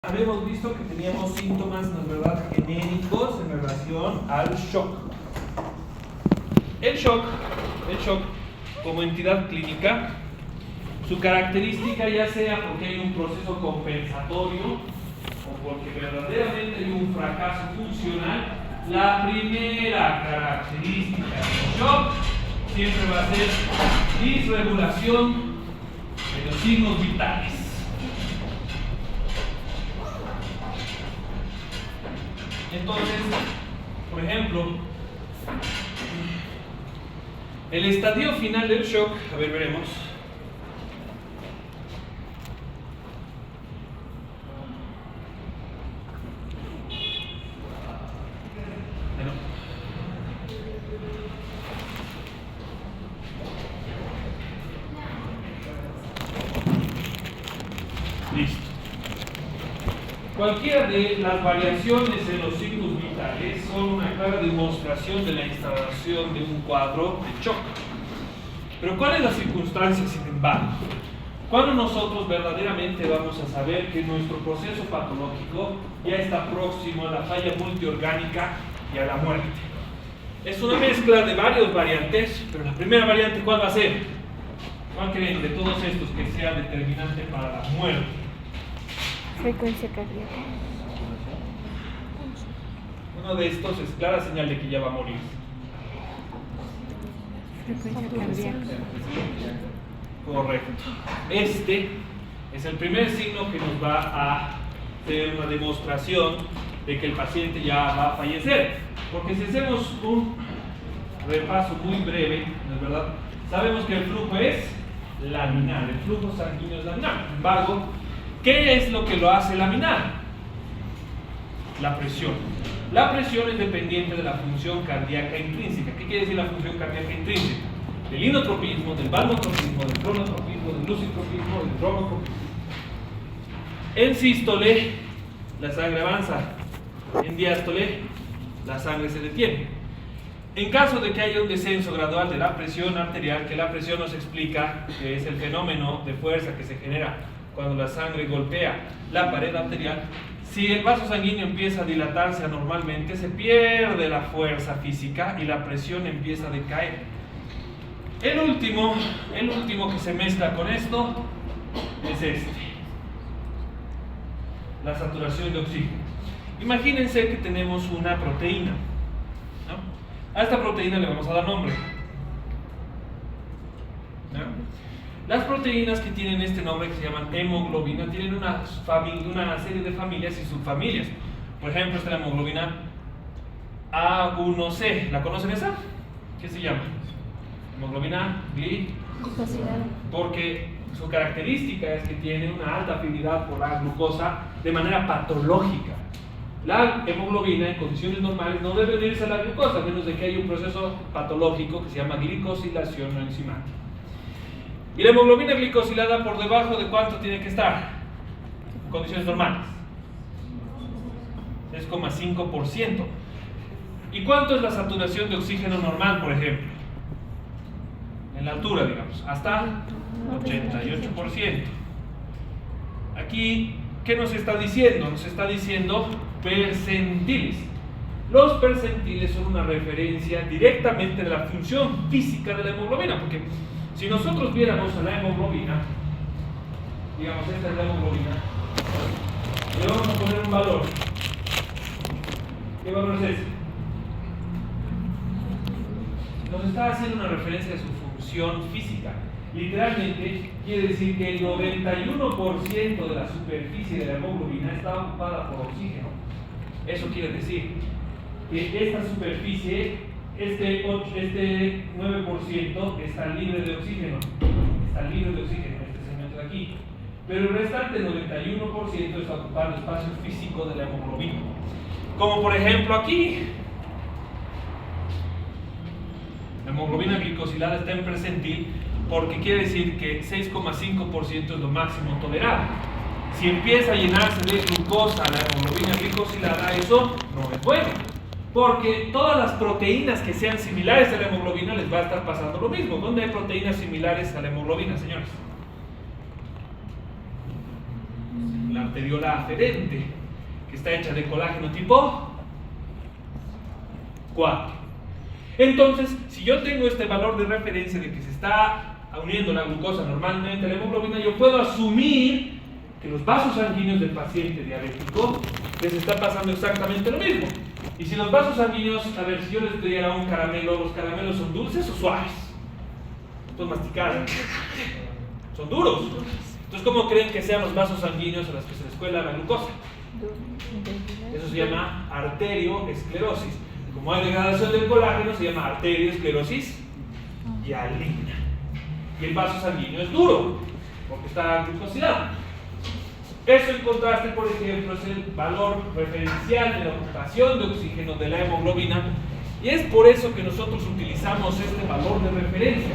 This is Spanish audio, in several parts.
Habíamos visto que teníamos síntomas, ¿no es verdad?, genéricos en relación al shock. El shock como entidad clínica, su característica ya sea porque hay un proceso compensatorio o porque verdaderamente hay un fracaso funcional, la primera característica del shock siempre va a ser disregulación de los signos vitales. Entonces, por ejemplo, el estadio final del shock, a ver, veremos. Bueno. Listo. Cualquiera de las variaciones en los signos vitales son una clara demostración de la instalación de un cuadro de shock. Pero ¿cuál es la circunstancia, sin embargo? Cuando nosotros verdaderamente vamos a saber que nuestro proceso patológico ya está próximo a la falla multiorgánica y a la muerte. Es una mezcla de varias variantes, pero la primera variante, ¿cuál va a ser? ¿Cuál creen de todos estos que sea determinante para la muerte? Frecuencia cardíaca. Uno de estos es clara señal de que ya va a morir. Frecuencia cardíaca. Correcto. Este es el primer signo que nos va a hacer una demostración de que el paciente ya va a fallecer. Porque si hacemos un repaso muy breve, ¿no es verdad? Sabemos que el flujo es laminar, el flujo sanguíneo es laminar. Sin embargo, ¿qué es lo que lo hace laminar? La presión. La presión es dependiente de la función cardíaca intrínseca. ¿Qué quiere decir la función cardíaca intrínseca? Del inotropismo, del valvotropismo, del cronotropismo, del lucitropismo, del dronotropismo. En sístole, la sangre avanza. En diástole, la sangre se detiene. En caso de que haya un descenso gradual de la presión arterial, que la presión nos explica que es el fenómeno de fuerza que se genera cuando la sangre golpea la pared arterial, si el vaso sanguíneo empieza a dilatarse anormalmente, se pierde la fuerza física y la presión empieza a decaer. El último que se mezcla con esto es este, la saturación de oxígeno. Imagínense que tenemos una proteína, ¿no? A esta proteína le vamos a dar nombre, ¿no? Las proteínas que tienen este nombre, que se llaman hemoglobina, tienen una serie de familias y subfamilias. Por ejemplo, esta es la hemoglobina A1C. ¿La conocen esa? ¿Qué se llama? Hemoglobina Glucosilada. porque su característica es que tiene una alta afinidad por la glucosa de manera patológica. La hemoglobina en condiciones normales no debe unirse a la glucosa, a menos de que haya un proceso patológico que se llama glicosilación no enzimática. Y la hemoglobina glicosilada, ¿por debajo de cuánto tiene que estar? En condiciones normales. 6,5%. ¿Y cuánto es la saturación de oxígeno normal, por ejemplo? En la altura, digamos, hasta 88%. Aquí, ¿qué nos está diciendo? Nos está diciendo percentiles. Los percentiles son una referencia directamente de la función física de la hemoglobina, porque si nosotros viéramos a la hemoglobina, digamos, esta es la hemoglobina, le vamos a poner un valor. ¿Qué valor es ese? Nos está haciendo una referencia de su función física. Literalmente quiere decir que el 91% de la superficie de la hemoglobina está ocupada por oxígeno. Eso quiere decir que esta superficie, este 9% está libre de oxígeno. Está libre de oxígeno, este segmento de aquí. Pero el restante 91% está ocupando el espacio físico de la hemoglobina. Como por ejemplo aquí. La hemoglobina glicosilada está en percentil porque quiere decir que 6,5% es lo máximo tolerable. Si empieza a llenarse de glucosa la hemoglobina glicosilada, eso no es bueno, porque todas las proteínas que sean similares a la hemoglobina les va a estar pasando lo mismo. ¿Dónde hay proteínas similares a la hemoglobina, señores? la arteriola aferente, que está hecha de colágeno tipo 4. Entonces, si yo tengo este valor de referencia de que se está uniendo la glucosa normalmente a la hemoglobina, yo puedo asumir que los vasos sanguíneos del paciente diabético les está pasando exactamente lo mismo. Y si los vasos sanguíneos, a ver, si yo les diera un caramelo, ¿los caramelos son dulces o suaves? Estos masticados son duros. Entonces, ¿cómo creen que sean los vasos sanguíneos a los que se les cuela la glucosa? Eso se llama arterioesclerosis. Como hay degradación del colágeno, se llama arterioesclerosis hialina. Y el vaso sanguíneo es duro, porque está glucosilado. Eso en contraste, por ejemplo, es el valor referencial de la ocupación de oxígeno de la hemoglobina, y es por eso que nosotros utilizamos este valor de referencia.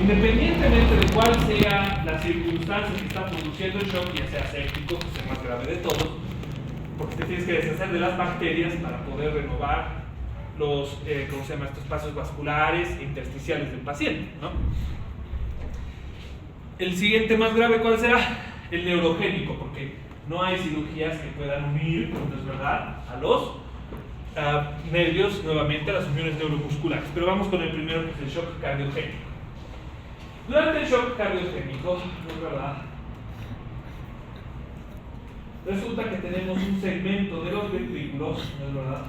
Independientemente de cuál sea la circunstancia que está produciendo el shock, ya sea séptico, que es el más grave de todos, porque te tienes que deshacer de las bacterias para poder renovar los estos espacios vasculares e intersticiales del paciente, ¿no? El siguiente más grave, ¿cuál será? El neurogénico, porque no hay cirugías que puedan unir, ¿no es verdad?, a los nervios, nuevamente a las uniones neuromusculares. Pero vamos con el primero, que es el shock cardiogénico. Durante el shock cardiogénico, ¿no es verdad?, resulta que tenemos un segmento de los ventrículos, ¿no es verdad?,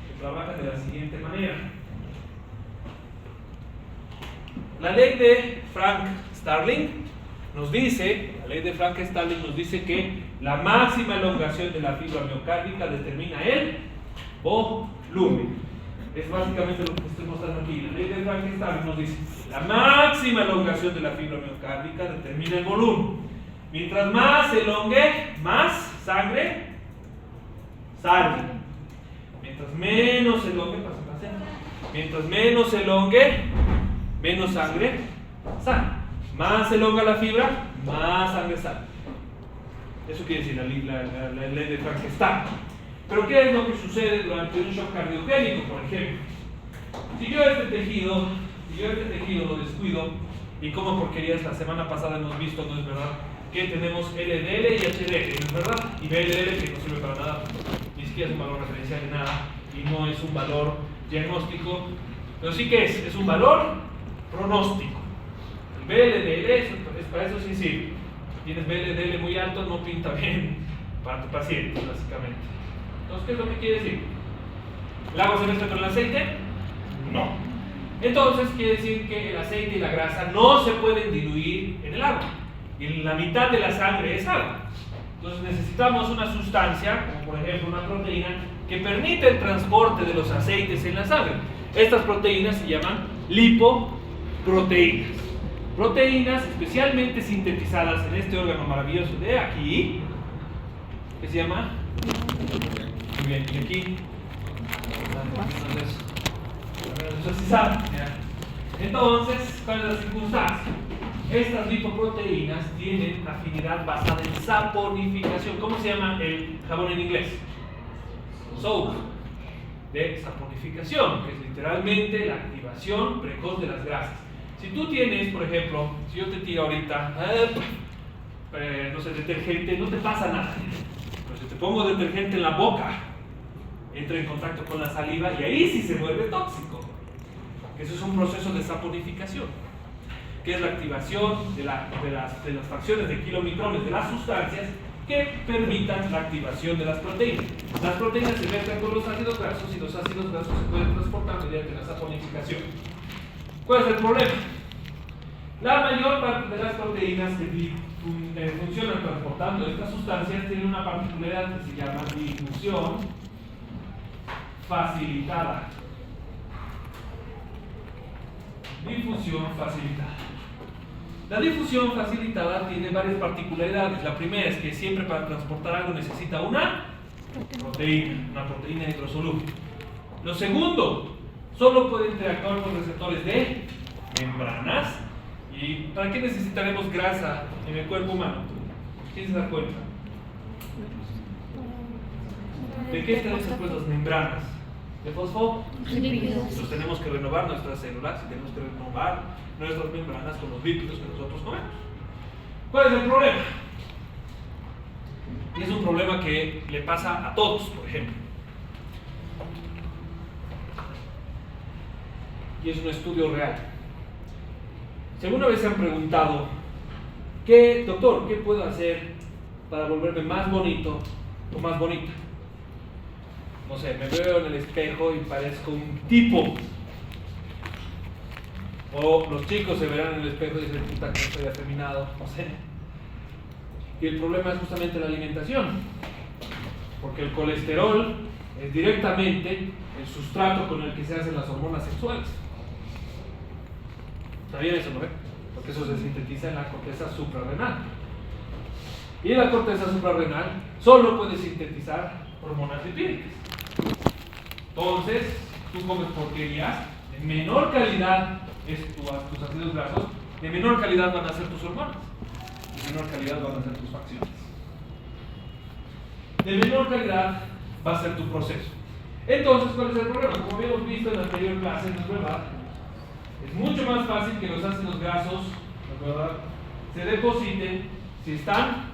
que trabaja de la siguiente manera. La ley de Frank-Starling nos dice, que la máxima elongación de la fibra miocárdica determina el volumen. Es básicamente lo que estoy mostrando aquí. La ley de Frank-Starling nos dice, la máxima elongación de la fibra miocárdica determina el volumen. Mientras más se elongue, más sangre sale. Mientras menos se elongue, mientras menos se elongue, menos sangre sale. Más se elonga la fibra, más sangre sale. Eso quiere decir la ley de Frank-Starling. Pero ¿qué es lo que sucede durante un shock cardiogénico, por ejemplo? Si yo este tejido lo descuido, y como porquerías la semana pasada hemos visto, ¿no es verdad?, que tenemos LDL y HDL, ¿no es verdad? Y VLDL, que no sirve para nada, ni siquiera es un valor referencial de nada, y no es un valor diagnóstico, pero sí que es un valor pronóstico. El VLDL es para eso sí sirve. Si tienes VLDL muy alto, no pinta bien para tu paciente, básicamente. Entonces, ¿qué es lo que quiere decir? ¿El agua se mezcla con el aceite? No. Entonces, quiere decir que el aceite y la grasa no se pueden diluir en el agua. Y la mitad de la sangre es agua. Entonces, necesitamos una sustancia, como por ejemplo una proteína, que permite el transporte de los aceites en la sangre. Estas proteínas se llaman lipoproteínas. Proteínas especialmente sintetizadas en este órgano maravilloso de aquí, que se llama, muy bien, y aquí, entonces sí saben, entonces, ¿cuál es la circunstancia? Estas lipoproteínas tienen afinidad basada en saponificación. ¿Cómo se llama el jabón en inglés? Soap, de saponificación, que es literalmente la activación precoz de las grasas. Si tú tienes, por ejemplo, si yo te tiro ahorita, no sé, detergente, no te pasa nada. Pero si te pongo detergente en la boca, entra en contacto con la saliva y ahí sí se vuelve tóxico. Eso es un proceso de saponificación, que es la activación de las fracciones de kilomicrones de las sustancias que permitan la activación de las proteínas. Las proteínas se mezclan con los ácidos grasos y los ácidos grasos se pueden transportar mediante la saponificación. ¿Cuál es el problema? La mayor parte de las proteínas que funcionan transportando estas sustancias tienen una particularidad que se llama difusión facilitada. Difusión facilitada. La difusión facilitada tiene varias particularidades. La primera es que siempre para transportar algo necesita una proteína hidrosoluble. Lo segundo, solo puede interactuar con receptores de membranas. ¿Y para qué necesitaremos grasa en el cuerpo humano? ¿Quién se da cuenta? ¿De qué están hechas pues las membranas? ¿De fosfolípidos? Entonces tenemos que renovar nuestras células y tenemos que renovar nuestras membranas con los lípidos que nosotros comemos. ¿Cuál es el problema? Y es un problema que le pasa a todos, por ejemplo. Y es un estudio real. Si alguna vez se han preguntado, doctor, ¿qué puedo hacer para volverme más bonito o más bonita? No sé, me veo en el espejo y parezco un tipo. O los chicos se verán en el espejo y dicen, puta, que estoy afeminado, no sé. Y el problema es justamente la alimentación. Porque el colesterol es directamente el sustrato con el que se hacen las hormonas sexuales. ¿Sabían eso, no? Porque eso se sintetiza en la corteza suprarrenal. Y en la corteza suprarrenal solo puede sintetizar hormonas lipídicas. Entonces, tú comes porquerías de menor calidad, tus ácidos grasos, de menor calidad van a ser tus hormonas, de menor calidad van a ser tus facciones, de menor calidad va a ser tu proceso. Entonces, ¿cuál es el problema? Como habíamos visto en la anterior clase, ¿no es verdad? Es mucho más fácil que los ácidos grasos, ¿no es verdad?, se depositen si están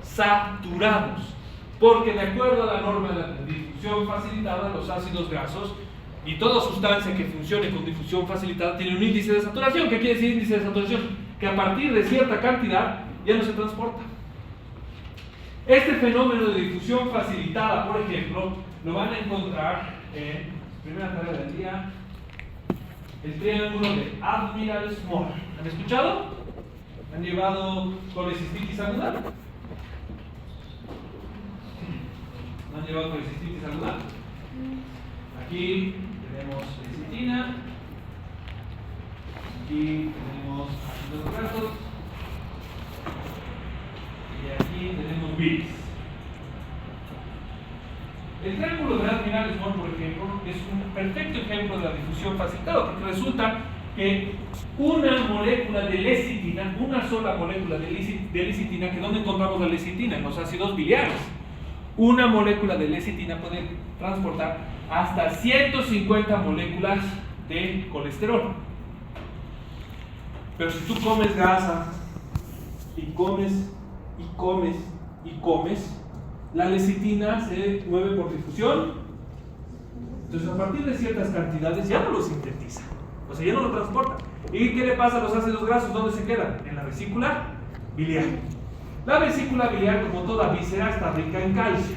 saturados, porque de acuerdo a la norma de la difusión facilitada, los ácidos grasos y toda sustancia que funcione con difusión facilitada tiene un índice de saturación. ¿Qué quiere decir índice de saturación? Que a partir de cierta cantidad ya no se transporta. Este fenómeno de difusión facilitada, por ejemplo, lo van a encontrar en primera tarea del día, el triángulo de Admiral-Small. ¿Han escuchado? ¿Han llevado colecistitis aguda? ¿No han llevado colecistitis aguda? Aquí tenemos lecitina, aquí tenemos ácidos grasos y aquí tenemos bilis. El triángulo de Admiral-Small, por ejemplo, es un perfecto ejemplo de la difusión facilitada, porque resulta que una molécula de lecitina, una sola molécula de lecitina, que ¿dónde encontramos la lecitina? En los ácidos biliares. Una molécula de lecitina puede transportar hasta 150 moléculas de colesterol. Pero si tú comes grasa y comes y comes y comes, la lecitina se mueve por difusión. Entonces, a partir de ciertas cantidades ya no lo sintetiza, o sea, ya no lo transporta. ¿Y qué le pasa a los ácidos grasos? ¿Dónde se quedan? En la vesícula biliar. La vesícula biliar, como toda víscera, está rica en calcio.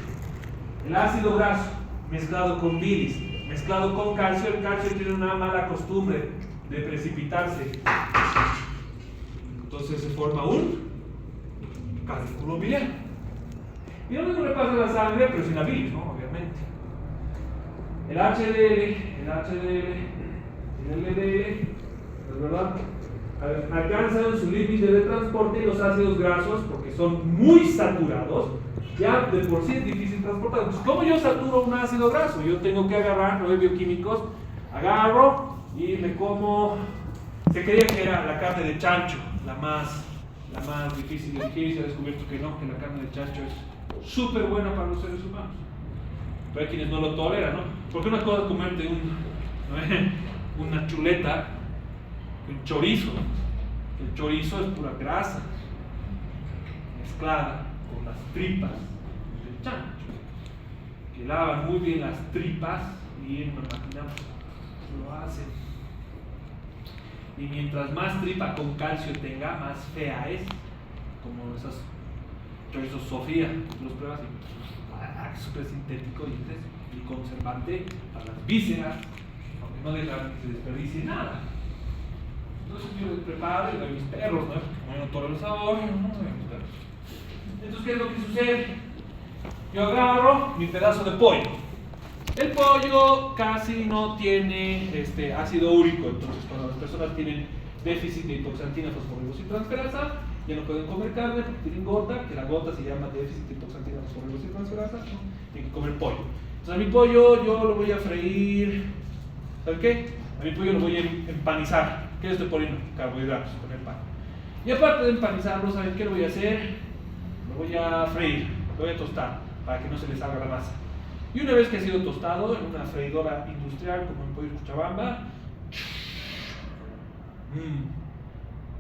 El ácido graso mezclado con bilis, mezclado con calcio, el calcio tiene una mala costumbre de precipitarse. Entonces se forma un cálculo biliar. Y lo mismo le pasa a la sangre, pero sin la bilis, ¿no? Obviamente. El HDL, el LDL, ¿es verdad? Alcanzan su límite de transporte y los ácidos grasos, porque son muy saturados, ya de por sí es difícil transportar. Entonces, ¿cómo yo saturo un ácido graso? Yo tengo que agarrar, no hay bioquímicos, agarro y me como. Se creía que era la carne de chancho la más difícil de digerir, y se ha descubierto que no, que la carne de chancho es súper buena para los seres humanos. Pero hay quienes no lo toleran, ¿no? Porque una cosa es comerte una chuleta, un chorizo. El chorizo es pura grasa mezclada con las tripas del chancho, que lavan muy bien las tripas y en una máquina lo hacen. Y mientras más tripa con calcio tenga, más fea es, como esas chorizos Sofía, los pruebas y súper sintético y conservante para las vísceras, aunque no dejan que se desperdicie nada. Entonces yo les preparo y doy a mis perros, ¿no? Como yo no tolero el sabor, no doy a mis perros. Entonces, ¿qué es lo que sucede? Yo agarro mi pedazo de pollo. El pollo casi no tiene ácido úrico, entonces cuando las personas tienen déficit de hidroxantina, fosforilos y transferasa, ya no pueden comer carne porque tienen gota, que la gota se llama déficit de hidroxantina, fosforilos y transferasa, ¿no? Tienen que comer pollo. Entonces a mi pollo yo lo voy a freír, ¿saben qué? A mi pollo lo voy a empanizar. ¿Qué le estoy poniendo? Carbohidratos con el pan. Y aparte de empanizarlo, ¿saben qué lo voy a hacer? Lo voy a freír, lo voy a tostar para que no se les salga la masa. Y una vez que ha sido tostado en una freidora industrial como en pollo Cochabamba,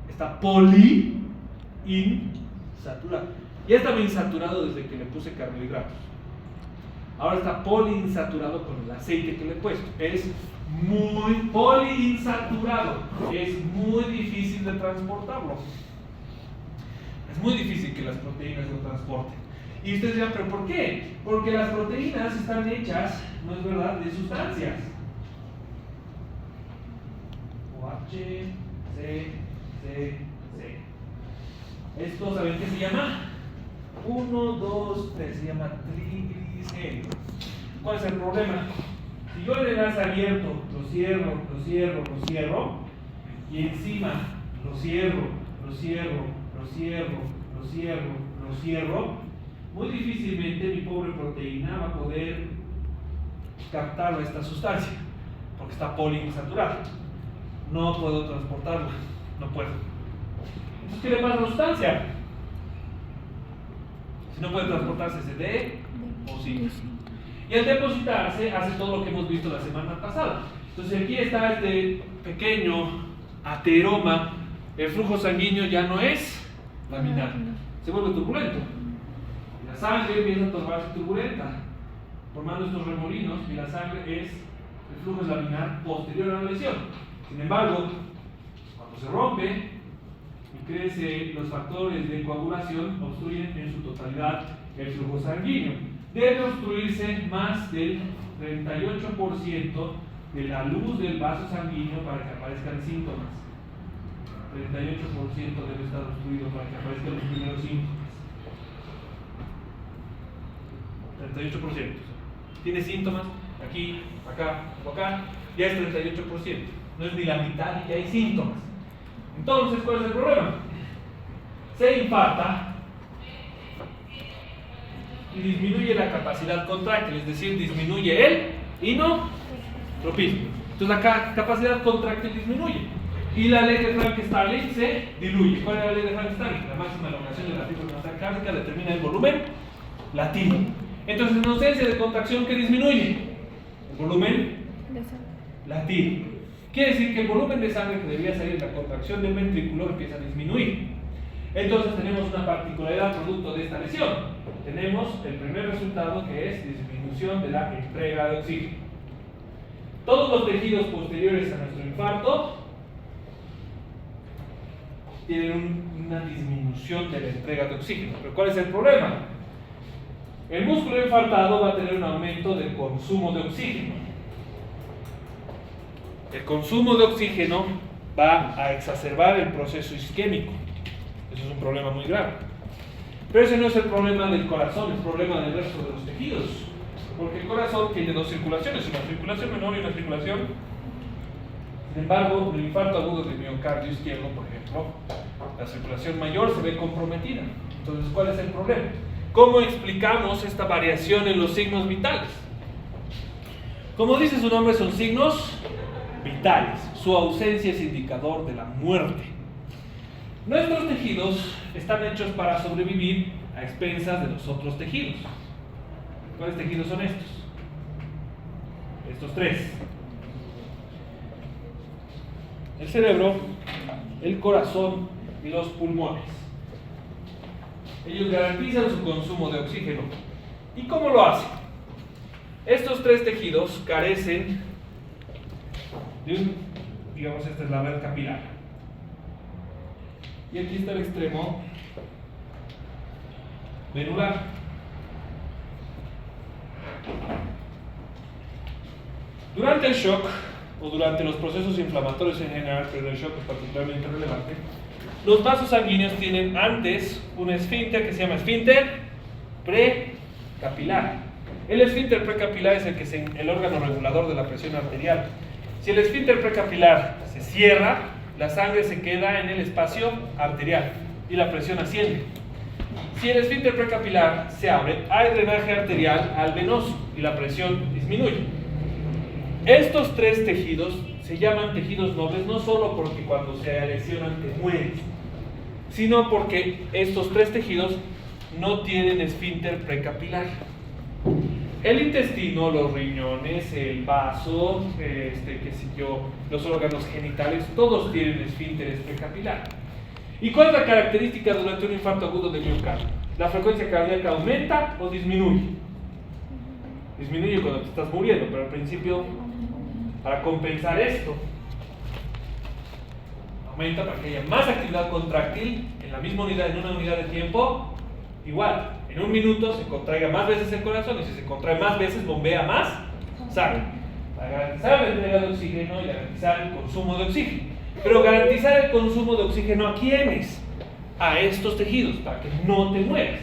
está poliinsaturado. Ya estaba insaturado desde que le puse carbohidratos. Ahora está poliinsaturado con el aceite que le he puesto. Es muy poliinsaturado. Es muy difícil de transportarlo. Es muy difícil que las proteínas lo transporten. Y ustedes dirán, ¿pero por qué? Porque las proteínas están hechas, ¿no es verdad?, de sustancias. OH, C, C, C. Esto, ¿saben qué se llama? 1, 2, 3, se llama triglicéridos. ¿Cuál es el problema? Si yo le das abierto, lo cierro, lo cierro, lo cierro, y encima lo cierro, lo cierro, lo cierro, lo cierro, lo cierro, muy difícilmente mi pobre proteína va a poder captar esta sustancia, porque está poliinsaturada. No puedo transportarla, no puedo. Entonces, ¿qué le pasa a la sustancia? Si no puede transportarse, se deposita. Y al depositarse, hace todo lo que hemos visto la semana pasada. Entonces, aquí está este pequeño ateroma. El flujo sanguíneo ya no es laminar, se vuelve turbulento. Y la sangre empieza a tornarse turbulenta, formando estos remolinos, y la sangre es, el flujo es laminar posterior a la lesión. Sin embargo, cuando se rompe y crece, los factores de coagulación obstruyen en su totalidad el flujo sanguíneo. Debe obstruirse más del 38% de la luz del vaso sanguíneo para que aparezcan síntomas. 38% debe estar obstruido para que aparezcan los primeros síntomas. 38%. Tiene síntomas aquí, acá o acá, ya es 38%. No es ni la mitad y ya hay síntomas. Entonces, ¿cuál es el problema? Se infarta y disminuye la capacidad contráctil, es decir, disminuye el inotropismo. Entonces la capacidad contráctil disminuye y la ley de Frankenstein se diluye. ¿Cuál es la ley de Frankenstein? La máxima elongación de la fibra cárdica determina el volumen latido. Entonces, en ausencia de contracción, ¿qué disminuye? El volumen latido. Quiere decir que el volumen de sangre que debía salir de la contracción del ventrículo empieza a disminuir. Entonces tenemos una particularidad producto de esta lesión. Tenemos el primer resultado, que es disminución de la entrega de oxígeno. Todos los tejidos posteriores a nuestro infarto tienen una disminución de la entrega de oxígeno. Pero ¿cuál es el problema? El músculo infartado va a tener un aumento del consumo de oxígeno. El consumo de oxígeno va a exacerbar el proceso isquémico. Eso es un problema muy grave. Pero ese no es el problema del corazón, es el problema del resto de los tejidos. Porque el corazón tiene dos circulaciones, una circulación menor y una circulación. Sin embargo, en el infarto agudo del miocardio izquierdo, por ejemplo, la circulación mayor se ve comprometida. Entonces, ¿cuál es el problema? ¿Cómo explicamos esta variación en los signos vitales? Como dice su nombre, son signos vitales. Su ausencia es indicador de la muerte. Nuestros tejidos están hechos para sobrevivir a expensas de los otros tejidos. ¿Cuáles tejidos son estos? Estos tres: el cerebro, el corazón y los pulmones. Ellos garantizan su consumo de oxígeno. ¿Y cómo lo hacen? Estos tres tejidos carecen de un, digamos, esta es la red capilar. Y aquí está el extremo venular. Durante el shock, o durante los procesos inflamatorios en general, pero el shock es particularmente relevante, los vasos sanguíneos tienen antes un esfínter que se llama esfínter precapilar. El esfínter precapilar es el órgano regulador de la presión arterial. Si el esfínter precapilar se cierra, la sangre se queda en el espacio arterial y la presión asciende. Si el esfínter precapilar se abre, hay drenaje arterial al venoso y la presión disminuye. Estos tres tejidos se llaman tejidos nobles no solo porque cuando se lesionan te mueres, sino porque estos tres tejidos no tienen esfínter precapilar. El intestino, los riñones, el vaso, los órganos genitales, todos tienen esfínteres precapilar. ¿Y cuál es la característica durante un infarto agudo de miocardio? ¿La frecuencia cardíaca aumenta o disminuye? Disminuye cuando te estás muriendo, pero al principio, para compensar esto, aumenta para que haya más actividad contráctil en la misma unidad, en una unidad de tiempo, igual. En un minuto se contraiga más veces el corazón y si se contrae más veces, bombea más sangre. Para garantizar la entrega de oxígeno y garantizar el consumo de oxígeno. Pero garantizar el consumo de oxígeno ¿a quiénes? A estos tejidos, para que no te mueras.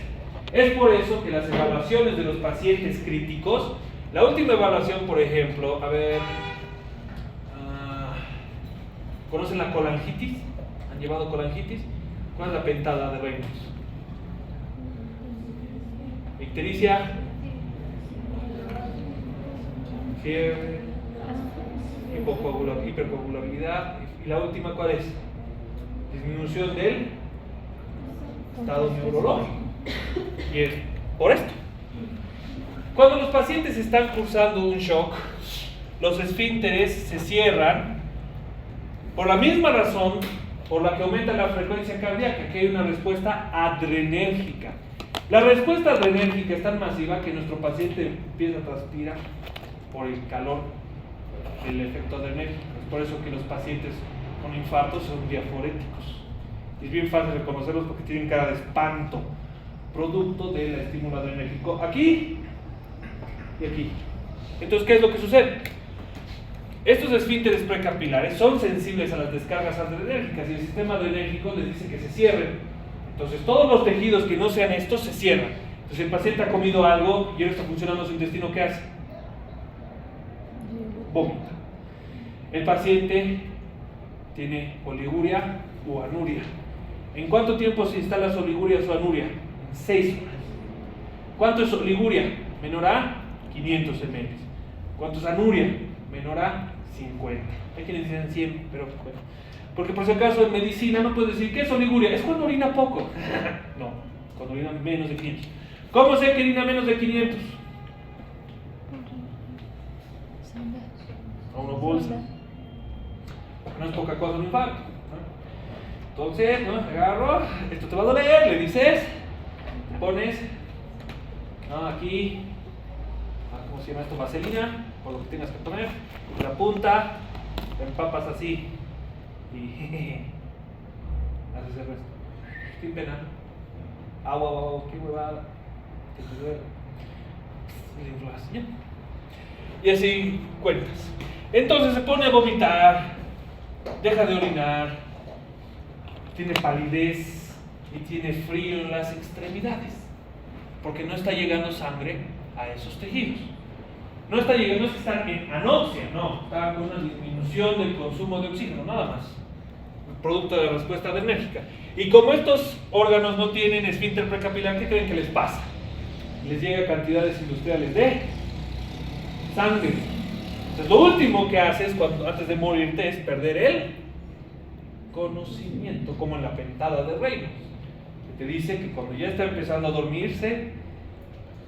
Es por eso que las evaluaciones de los pacientes críticos, la última evaluación, por ejemplo, a ver, ¿conocen la colangitis? ¿Han llevado colangitis? ¿Cuál es la pentada de Reynolds? Ictericia, fiebre, hipercoagulabilidad. ¿Y la última cuál es? Disminución del estado neurológico. Y es por esto. Cuando los pacientes están cursando un shock, los esfínteres se cierran por la misma razón por la que aumenta la frecuencia cardíaca, que hay una respuesta adrenérgica. La respuesta adrenérgica es tan masiva que nuestro paciente empieza a transpirar por el calor del efecto adrenérgico. Es por eso que los pacientes con infartos son diaforéticos. Es bien fácil reconocerlos porque tienen cara de espanto, producto del estímulo adrenérgico aquí y aquí. Entonces, ¿qué es lo que sucede? Estos esfínteres precapilares son sensibles a las descargas adrenérgicas y el sistema adrenérgico les dice que se cierren. Entonces, todos los tejidos que no sean estos se cierran. Entonces, el paciente ha comido algo y ahora está funcionando su intestino, ¿qué hace? Vomita. El paciente tiene oliguria o anuria. ¿En cuánto tiempo se instala su oliguria o su anuria? En 6 horas. ¿Cuánto es oliguria? Menor a 500 ml. ¿Cuánto es anuria? Menor a 50. Hay quienes dicen 100, pero bueno. Porque por si acaso en medicina no puedes decir ¿qué es oliguria? Es cuando orina poco. No, cuando orina menos de 500. ¿Cómo sé que orina menos de 500? A una bolsa. No es poca cosa un infarto, ¿no? Entonces, ¿no? Agarro, esto te va a doler, le dices, te pones, ¿no? Aquí, ¿cómo se llama esto? Vaselina, por lo que tengas que poner, la punta, te empapas así y haces el resto. Sin pena. Agua, qué huevada, que te duele. Y así cuentas. Entonces se pone a vomitar, deja de orinar, tiene palidez y tiene frío en las extremidades, porque no está llegando sangre a esos tejidos. No está llegando, no es que están en anoxia, no, está con una disminución del consumo de oxígeno, nada más, producto de la respuesta adrenérgica. Y como estos órganos no tienen esfínter precapilar, ¿qué creen que les pasa? Les llega cantidades industriales de sangre. Entonces, lo último que haces antes de morirte es perder el conocimiento, como en la pentada de Reynolds, que te dice que cuando ya está empezando a dormirse,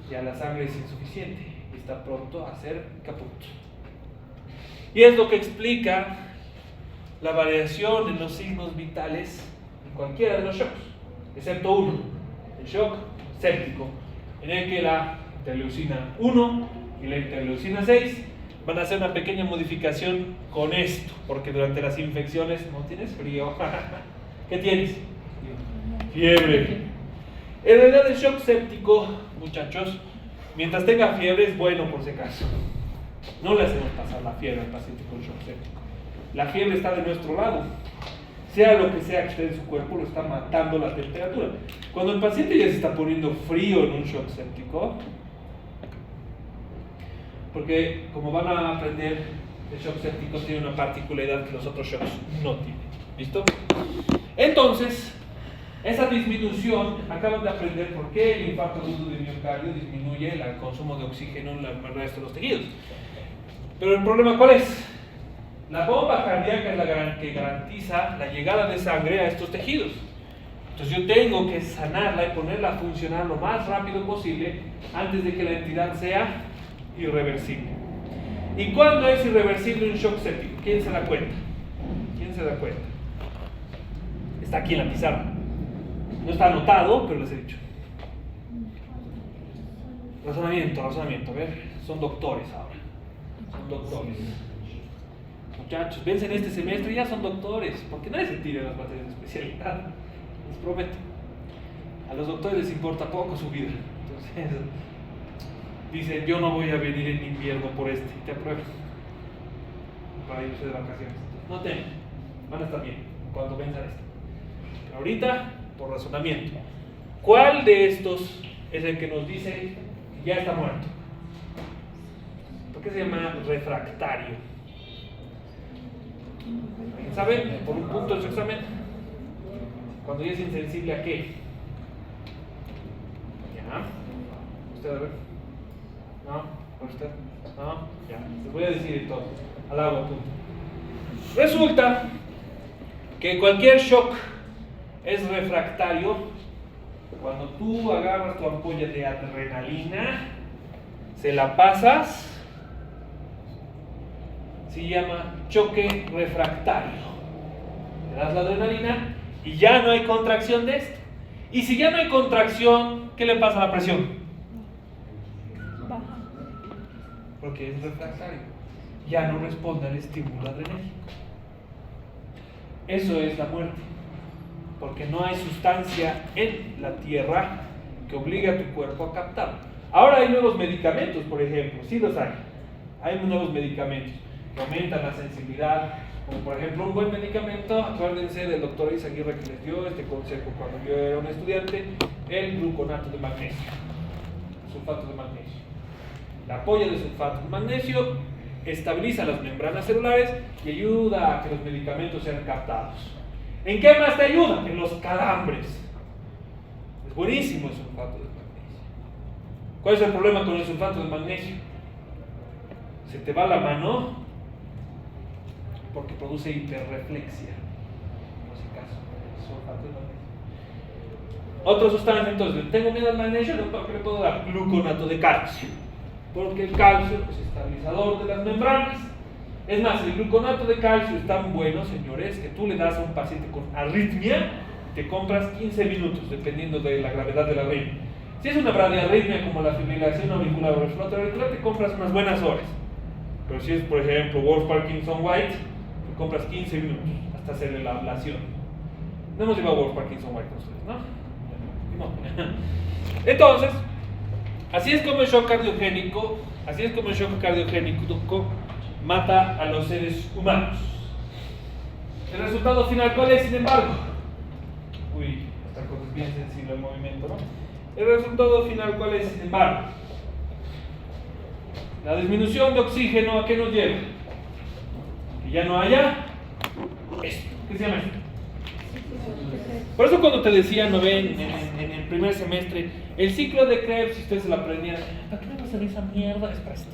ya la sangre es insuficiente y está pronto a ser caput. Y es lo que explica la variación en los signos vitales en cualquiera de los shocks, excepto uno, el shock séptico, en el que la interleucina 1 y la interleucina 6 van a hacer una pequeña modificación con esto, porque durante las infecciones no tienes frío. ¿Qué tienes? Fiebre. En realidad el shock séptico, muchachos, mientras tenga fiebre es bueno por si acaso. No le hacemos pasar la fiebre al paciente con shock séptico. La fiebre está de nuestro lado. Sea lo que sea que esté en su cuerpo, lo está matando la temperatura. Cuando el paciente ya se está poniendo frío en un shock séptico, porque como van a aprender, el shock séptico tiene una particularidad que los otros shocks no tienen. ¿Listo? Entonces, esa disminución, acaban de aprender por qué el infarto agudo de miocardio disminuye el consumo de oxígeno en el resto de los tejidos. Pero el problema, ¿cuál es? La bomba cardíaca es la que garantiza la llegada de sangre a estos tejidos. Entonces yo tengo que sanarla y ponerla a funcionar lo más rápido posible antes de que la entidad sea irreversible. ¿Y cuándo es irreversible un shock séptico? ¿Quién se da cuenta? ¿Quién se da cuenta? Está aquí en la pizarra. No está anotado, pero les he dicho. Razonamiento, a ver, son doctores ahora. Son doctores. Muchachos, vencen este semestre y ya son doctores, porque nadie se tira en las materias de especialidad, les prometo. A los doctores les importa poco su vida. Entonces, dicen, yo no voy a venir en invierno por y te aprueban para irse de vacaciones. No temen, van a estar bien cuando venzan esto. Pero ahorita, por razonamiento, ¿cuál de estos es el que nos dice que ya está muerto? ¿Por qué se llama refractario? ¿Alguien sabe? Por un punto de su examen. Cuando ya es insensible a qué. ¿Ya? ¿Usted a ver? ¿No? ¿Por usted? ¿No? Ya. Les voy a decir entonces. Al agua, punto. Resulta que cualquier shock es refractario cuando tú agarras tu ampolla de adrenalina, se la pasas, se llama choque refractario. Le das la adrenalina y ya no hay contracción de esto. Y si ya no hay contracción, ¿qué le pasa a la presión? Baja. Porque es refractario. Ya no responde al estímulo adrenérgico. Eso es la muerte. Porque no hay sustancia en la tierra que obligue a tu cuerpo a captarlo. Ahora hay nuevos medicamentos, por ejemplo. Sí los hay. Hay nuevos medicamentos que aumentan la sensibilidad. Como por ejemplo un buen medicamento, acuérdense del doctor Izaguirre que les dio este consejo cuando yo era un estudiante, el gluconato de magnesio, sulfato de magnesio. La ampolla de sulfato de magnesio estabiliza las membranas celulares y ayuda a que los medicamentos sean captados. ¿En qué más te ayuda? En los calambres. Es buenísimo el sulfato de magnesio. ¿Cuál es el problema con el sulfato de magnesio? Se te va la mano porque produce hiperreflexia. No sé caso, sulfato de magnesio. Otra sustancia, entonces, tengo miedo al magnesio, ¿qué le puedo dar? Gluconato de calcio. Porque el calcio es estabilizador de las membranas. Es más, el gluconato de calcio es tan bueno, señores, que tú le das a un paciente con arritmia, te compras 15 minutos, dependiendo de la gravedad de la arritmia. Si es una bradiarritmia como la fibrilación auricular o refractaria auricular, te compras unas buenas horas. Pero si es, por ejemplo, Wolff Parkinson White, te compras 15 minutos hasta hacerle la ablación. No hemos llevado Wolff Parkinson White con ustedes, ¿no? No. Entonces, así es como el shock cardiogénico mata a los seres humanos. El resultado final, ¿cuál es, sin embargo? Uy, esta cosa es bien sensible al movimiento, ¿no? El resultado final, ¿cuál es, sin embargo? La disminución de oxígeno, ¿a qué nos lleva? Que ya no haya esto. ¿Qué se llama esto? Por eso cuando te decía, ¿no ven? En el primer semestre, el ciclo de Krebs, si ustedes se lo aprendían, ¿para qué me vas a hacer esa mierda? Es para esto.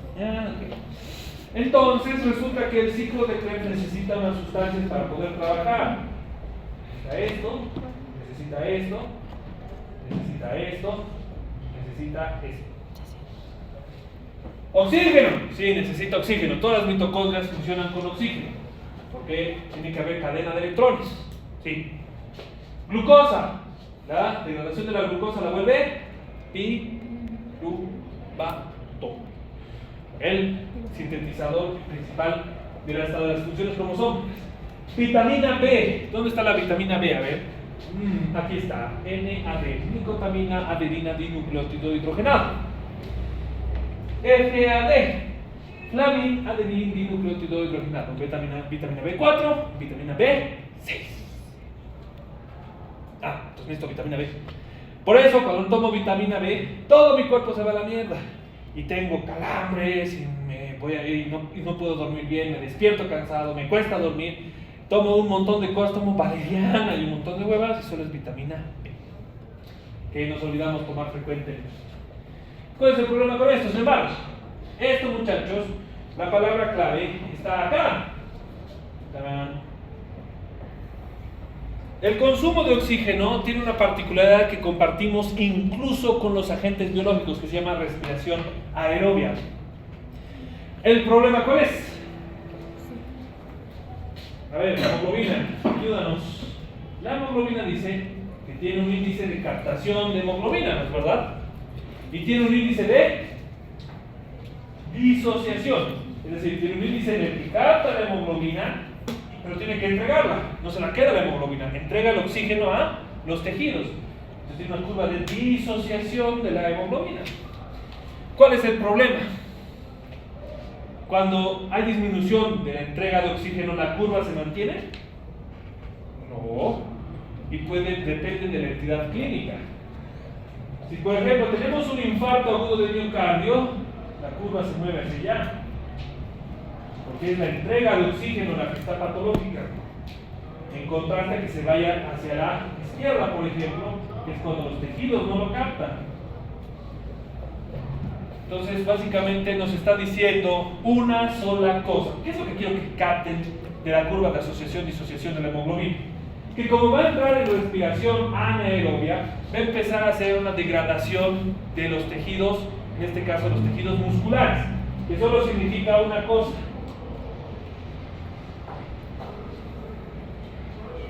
Entonces resulta que el ciclo de Krebs necesita unas sustancias para poder trabajar. Necesita esto, necesita esto, necesita esto, necesita esto. Oxígeno, sí, necesita oxígeno. Todas las mitocondrias funcionan con oxígeno, porque tiene que haber cadena de electrones. Sí. Glucosa, la degradación de la glucosa la vuelve piruvato, el sintetizador principal de las funciones cromosómicas. Vitamina B, ¿dónde está la vitamina B? A ver, aquí está, NAD, nicotamina, adenina, dinucleótido hidrogenado. FAD, flavin, adenin, dinucleótido hidrogenado. Vitamina B4, vitamina B6. Entonces necesito vitamina B. Por eso cuando tomo vitamina B, todo mi cuerpo se va a la mierda. Y tengo calambres, y no puedo dormir bien, me despierto cansado, me cuesta dormir, tomo un montón de cosas, tomo valeriana y un montón de huevas, y solo es vitamina B, que nos olvidamos tomar frecuentemente. ¿Cuál es el problema con esto? Sin embargo, esto, muchachos, la palabra clave está acá. ¡Tarán! El consumo de oxígeno tiene una particularidad que compartimos incluso con los agentes biológicos, que se llama respiración aerobia. ¿El problema cuál es? A ver, la hemoglobina, ayúdanos. La hemoglobina dice que tiene un índice de captación de hemoglobina, ¿no es verdad? y tiene un índice de disociación, es decir, tiene un índice en el que capta la hemoglobina, pero tiene que entregarla, no se la queda la hemoglobina, entrega el oxígeno a los tejidos. Entonces tiene una curva de disociación de la hemoglobina. ¿Cuál es el problema? Cuando hay disminución de la entrega de oxígeno, ¿la curva se mantiene? No. Y depende de la entidad clínica. Si por ejemplo tenemos un infarto agudo de miocardio, la curva se mueve hacia allá, porque es la entrega de oxígeno la que está patológica, en contraste a que se vaya hacia la izquierda, por ejemplo, que es cuando los tejidos no lo captan. Entonces básicamente nos está diciendo una sola cosa. ¿Qué es lo que quiero que capten de la curva de asociación-disociación de la hemoglobina? Que como va a entrar en respiración anaerobia, va a empezar a hacer una degradación de los tejidos, en este caso los tejidos musculares, que solo significa una cosa: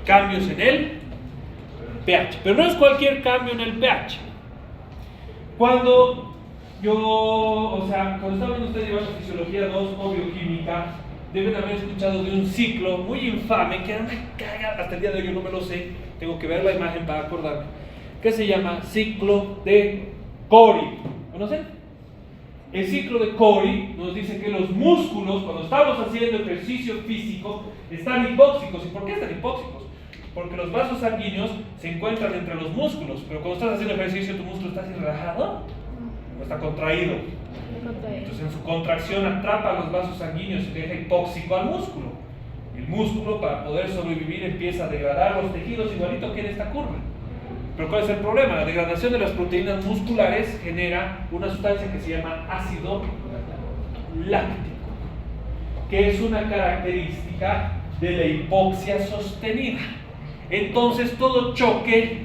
cambios en el pH. Pero no es cualquier cambio en el pH. Cuando estaba viendo ustedes llevando Fisiología 2 o Bioquímica, deben haber escuchado de un ciclo muy infame que era una caga, hasta el día de hoy yo no me lo sé, tengo que ver la imagen para acordarme, que se llama ciclo de Cori. ¿Conocen? El ciclo de Cori nos dice que los músculos, cuando estamos haciendo ejercicio físico, están hipóxicos. ¿Y por qué están hipóxicos? Porque los vasos sanguíneos se encuentran entre los músculos, pero cuando estás haciendo ejercicio, tu músculo está así relajado o está contraído. Entonces en su contracción atrapa los vasos sanguíneos y deja hipóxico al músculo. El músculo, para poder sobrevivir, empieza a degradar los tejidos igualito que en esta curva. Pero ¿cuál es el problema? La degradación de las proteínas musculares genera una sustancia que se llama ácido láctico, que es una característica de la hipoxia sostenida. Entonces todo choque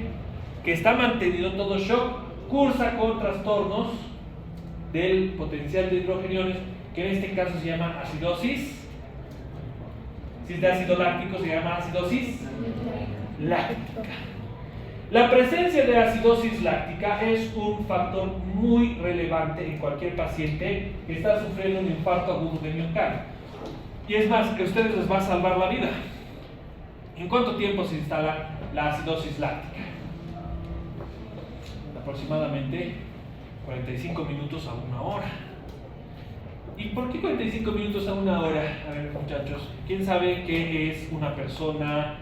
que está mantenido, todo shock, cursa con trastornos del potencial de hidrogeniones, que en este caso se llama acidosis. Si es de ácido láctico, se llama acidosis láctica. La presencia de acidosis láctica es un factor muy relevante en cualquier paciente que está sufriendo un infarto agudo de miocardio. Y es más, que a ustedes les va a salvar la vida. ¿En cuánto tiempo se instala la acidosis láctica? Aproximadamente 45 minutos a una hora. ¿Y por qué 45 minutos a una hora? A ver, muchachos, ¿quién sabe qué es una persona?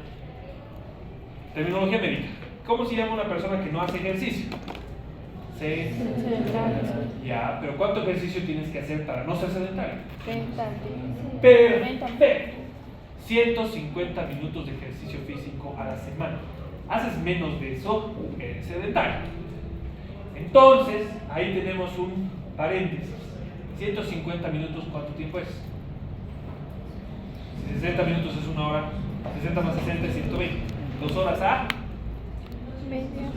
Terminología médica. ¿Cómo se llama una persona que no hace ejercicio? Ya, pero ¿cuánto ejercicio tienes que hacer para no ser sedentario? Perfecto. 150 minutos de ejercicio físico a la semana. Haces menos de eso, eres sedentario. Entonces, ahí tenemos un paréntesis. 150 minutos, ¿cuánto tiempo es? 60 minutos es una hora. 60 más 60 es 120. 2 horas a...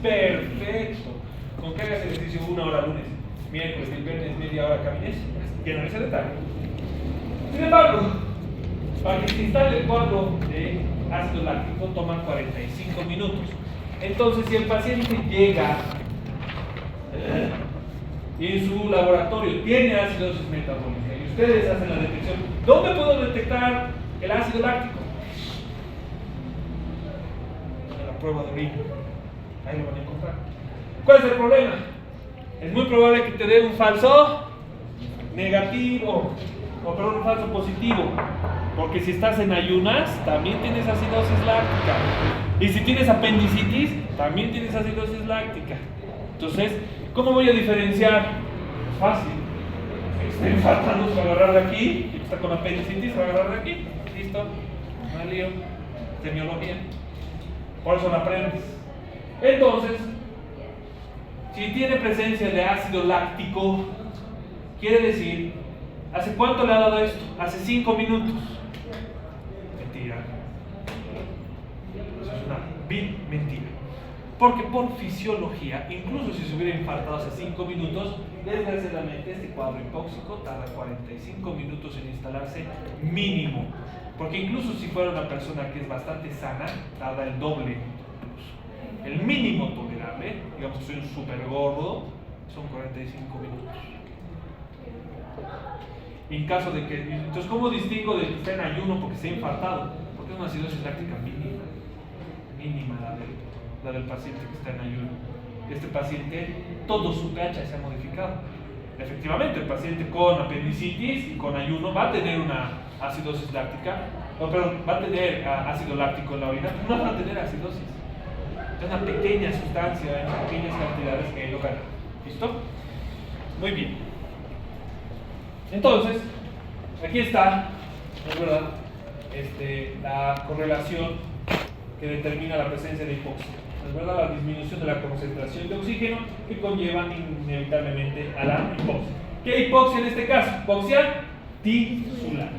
Perfecto. Con que hagas ejercicio una hora lunes, miércoles, el viernes, media hora camines, ya no eres sedentario. Sin embargo, para que se instale el cuadro de ácido láctico toma 45 minutos. Entonces, si el paciente llega y en su laboratorio tiene acidosis metabólica y ustedes hacen la detección, ¿dónde puedo detectar el ácido láctico? En la prueba de orina. Ahí lo van a encontrar. ¿Cuál es el problema? Es muy probable que te den un falso negativo, un falso positivo, porque si estás en ayunas, también tienes acidosis láctica, y si tienes apendicitis, también tienes acidosis láctica. Entonces, ¿cómo voy a diferenciar? Es fácil. Está infartando, se va a agarrar de aquí, y está con apendicitis, se va a agarrar de aquí. Listo, no hay lío. Semiología. Por eso la aprendes. Entonces, si tiene presencia de ácido láctico, quiere decir, ¿hace cuánto le ha dado esto? Hace 5 minutos. Mentira. Eso es una vil mentira. Porque por fisiología, incluso si se hubiera infartado hace 5 minutos, desgraciadamente este cuadro hipóxico tarda 45 minutos en instalarse mínimo. Porque incluso si fuera una persona que es bastante sana, tarda el doble. El mínimo tolerable, digamos que soy un súper gordo, son 45 minutos. En caso de que, entonces, ¿cómo distingo de que está en ayuno porque se ha infartado? Porque es una acidosis láctica mínima la del paciente que está en ayuno. Este paciente, todo su pH se ha modificado. Efectivamente, el paciente con apendicitis y con ayuno va a tener una acidosis láctica, va a tener ácido láctico en la orina, pero no va a tener acidosis. Es una pequeña sustancia en pequeñas cantidades que lo gana. ¿Listo? Muy bien. Entonces, aquí está, es verdad, la correlación que determina la presencia de hipoxia. Es verdad, la disminución de la concentración de oxígeno que conlleva inevitablemente a la hipoxia. ¿Qué hipoxia en este caso? Hipoxia tisular.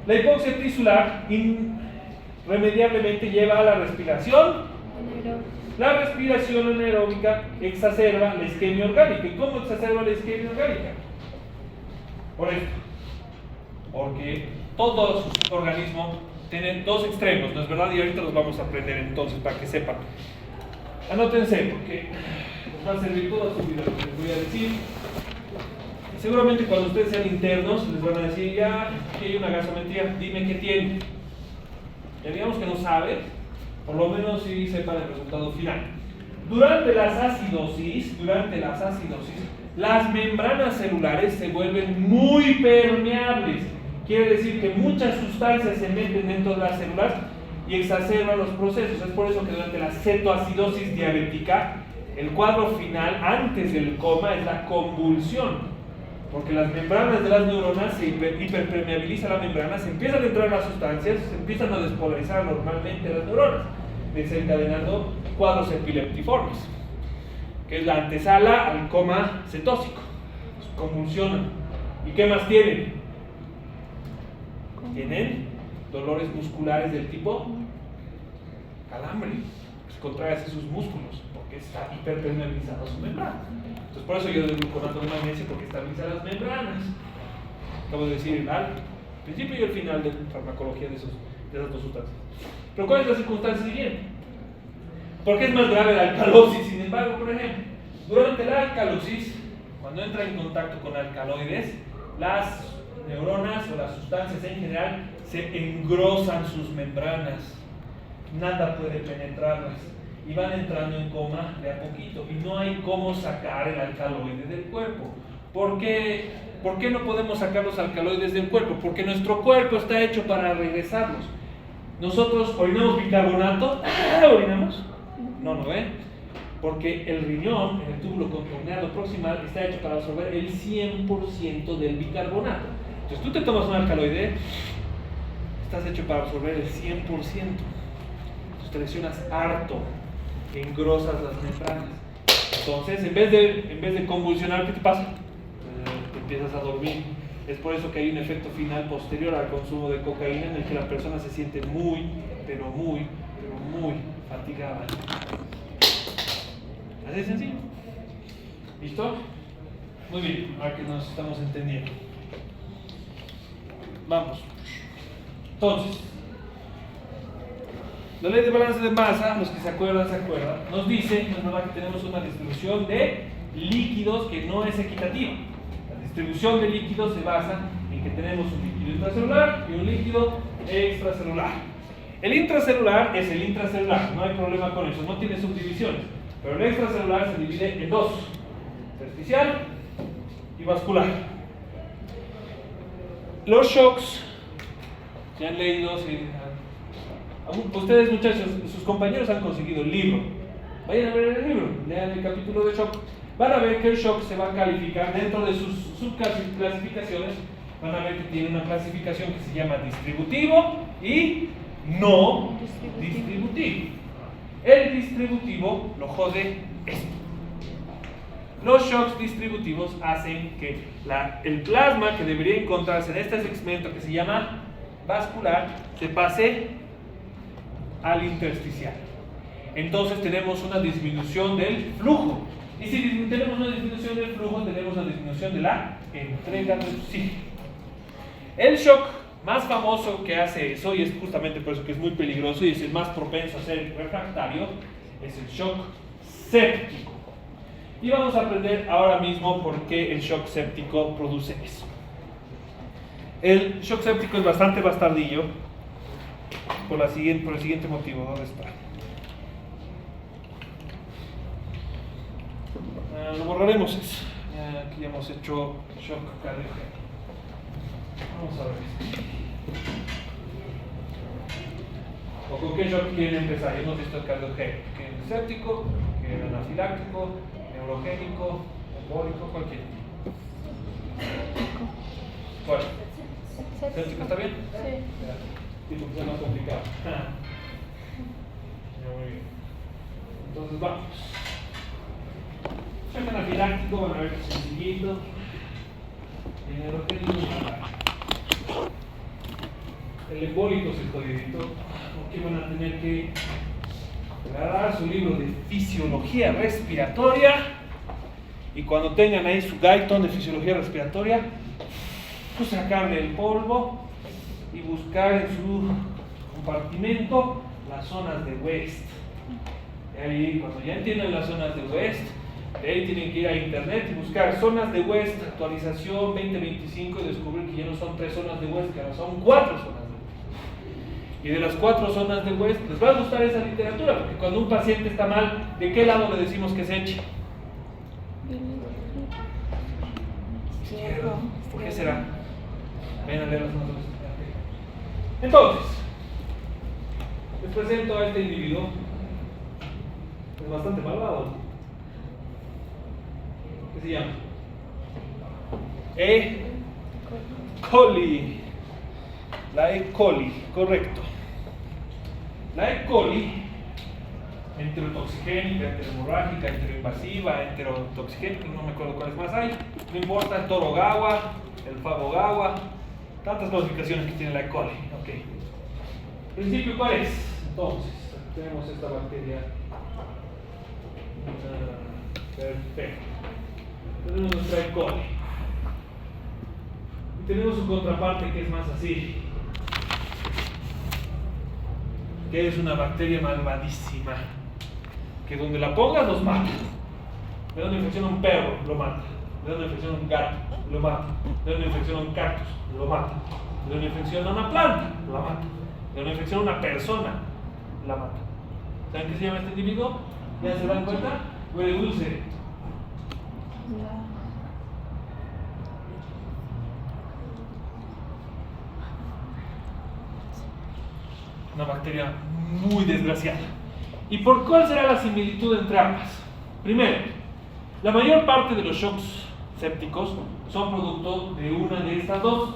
La hipoxia tisular irremediablemente lleva a la respiración. La respiración anaeróbica exacerba la isquemia orgánica. ¿Y cómo exacerba la isquemia orgánica? Por esto. Porque todo su organismo tiene dos extremos, ¿no es verdad? Y ahorita los vamos a aprender entonces para que sepan. Anótense, porque les va a servir toda su vida lo que les voy a decir. Seguramente cuando ustedes sean internos les van a decir, ya, aquí hay una gasometría, dime qué tiene. Ya digamos que no sabe, por lo menos sí sepa el resultado final. Durante las acidosis, las membranas celulares se vuelven muy permeables. Quiere decir que muchas sustancias se meten dentro de las células y exacerban los procesos. Es por eso que durante la cetoacidosis diabética, el cuadro final antes del coma es la convulsión. Porque las membranas de las neuronas se hiperpermeabiliza la membrana, se empiezan a entrar las sustancias, se empiezan a despolarizar normalmente las neuronas, desencadenando cuadros epileptiformes, que es la antesala al coma cetósico. Convulsionan. ¿Y qué más tienen? Tienen dolores musculares del tipo calambre, se contrae así sus músculos porque está hiperpermeabilizada su membrana. Entonces por eso yo doy gluconato de magnesio, porque estabiliza las membranas. Acabo de decir al principio y al final de la farmacología de esas dos sustancias. Pero ¿cuál es la circunstancia siguiente? ¿Por qué es más grave la alcalosis? Sin embargo, por ejemplo, durante la alcalosis, cuando entra en contacto con alcaloides, las neuronas o las sustancias en general se engrosan sus membranas, nada puede penetrarlas y van entrando en coma de a poquito y no hay cómo sacar el alcaloide del cuerpo. ¿Por qué no podemos sacar los alcaloides del cuerpo? Porque nuestro cuerpo está hecho para regresarlos. Nosotros orinamos bicarbonato, ¿orinamos? No, porque el riñón, en el túbulo contorneado proximal, está hecho para absorber el 100% del bicarbonato. Entonces tú te tomas un alcaloide, estás hecho para absorber el 100%. Entonces te lesionas harto, engrosas las membranas. Entonces, en vez de convulsionar, ¿qué te pasa? Te empiezas a dormir. Es por eso que hay un efecto final posterior al consumo de cocaína en el que la persona se siente muy fatigada. Así de sencillo. ¿Listo? Muy bien, ahora que nos estamos entendiendo. Vamos. Entonces, la ley de balance de masa, los que se acuerdan, nos dice, ¿no es verdad?, que tenemos una distribución de líquidos que no es equitativa. La distribución de líquidos se basa en que tenemos un líquido intracelular y un líquido extracelular. El intracelular es el intracelular, no hay problema con eso, no tiene subdivisiones. Pero el extracelular se divide en dos: intersticial y vascular. Los shocks, si han leído, ustedes muchachos, sus compañeros han conseguido el libro. Vayan a ver el libro, lean el capítulo de shock. Van a ver que el shock se va a calificar dentro de sus subclasificaciones. Van a ver que tiene una clasificación que se llama distributivo y no distributivo. El distributivo lo jode esto. Los shocks distributivos hacen que el plasma que debería encontrarse en este segmento que se llama vascular se pase al intersticial. Entonces tenemos una disminución del flujo. Y si tenemos una disminución del flujo, tenemos una disminución de la entrega de oxígeno. El shock más famoso que hace eso, y es justamente por eso que es muy peligroso y es el más propenso a ser refractario, es el shock séptico. Y vamos a aprender ahora mismo por qué el shock séptico produce eso. El shock séptico es bastante bastardillo por el siguiente motivo. ¿Dónde está? Lo borraremos eso. Aquí ya hemos hecho shock cardíaco. Vamos a ver. ¿O con qué shock quieren empezar? Hemos visto el cardiogénico, que el séptico, que el anafiláctico, neurogénico, embólico, cualquier. ¿Cuál? ¿Séptico está bien? Sí. Sí, porque es más complicado. Muy bien. Entonces vamos. Shock anafiláctico, van a ver que es sencillito. El neurogénico es más. El embólico es el jodidito, porque van a tener que agarrar su libro de fisiología respiratoria y cuando tengan ahí su Guyton de fisiología respiratoria, pues sacarle el polvo y buscar en su compartimento las zonas de West. Y ahí, cuando ya entiendan las zonas de West, de ahí tienen que ir a internet y buscar zonas de West, actualización 2025 y descubrir que ya no son 3 zonas de West, que ahora son 4 zonas de West. Y de las 4 zonas de West, les va a gustar esa literatura, porque cuando un paciente está mal, ¿de qué lado le decimos que se eche? Izquierdo. ¿Por qué será? Ven a leer las zonas de West. Entonces, les presento a este individuo. Es bastante malvado. ¿Qué se llama? E. coli. La E. coli, correcto. La E. coli, enterotoxigénica, enterohemorrágica, enteroinvasiva, enterotoxigénica, no me acuerdo cuáles más hay, no importa, el Toro-Gawa, el Fabo-Gawa, tantas clasificaciones que tiene la E. coli. Ok. ¿El principio cuál es? Entonces, tenemos esta bacteria. Perfecto. Tenemos nuestra E. coli. Y tenemos su contraparte que es más así, que es una bacteria malvadísima, que donde la pongas los mata. Le da una infección a un perro, lo mata. Le da una infección a un gato, lo mata. Le da una infección a un cactus, lo mata. Le da una infección a una planta, la mata. Le da una infección a una persona, la mata. ¿Saben qué se llama este individuo? ¿Ya se dan cuenta? Huele dulce. Una bacteria muy desgraciada. ¿Y por cuál será la similitud entre ambas? Primero, la mayor parte de los shocks sépticos son producto de una de estas dos.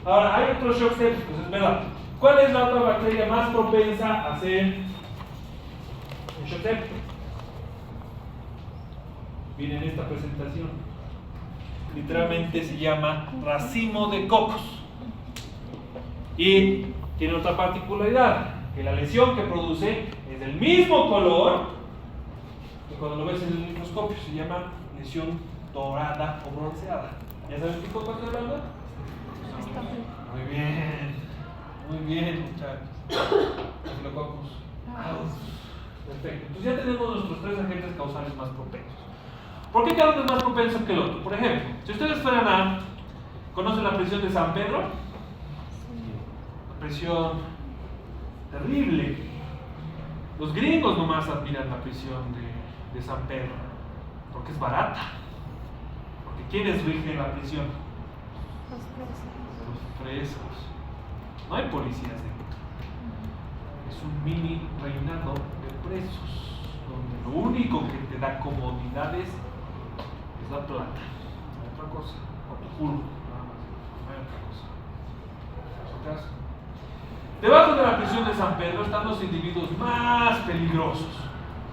Ahora, hay otros shocks sépticos, es verdad. ¿Cuál es la otra bacteria más propensa a hacer un shock séptico? Viene en esta presentación. Literalmente se llama racimo de cocos. Y tiene otra particularidad, que la lesión que produce es del mismo color que cuando lo ves en el microscopio. Se llama lesión dorada o bronceada. ¿Ya saben qué coco estoy hablando? Muy bien, muchachos. Estafilococos. Perfecto. Entonces ya tenemos nuestros 3 agentes causales más propensos. ¿Por qué cada uno es más propenso que el otro? Por ejemplo, si ustedes fueran a... ¿Conocen la prisión de San Pedro? Prisión terrible. Los gringos nomás admiran la prisión de San Pedro porque es barata. Porque ¿quiénes rigen la prisión? Los presos. No hay policías dentro. Es un mini reinado de presos donde lo único que te da comodidades es la plata. No hay otra cosa. O tu culo. Nada más. No hay otra cosa. ¿Otras? Debajo de la prisión de San Pedro están los individuos más peligrosos,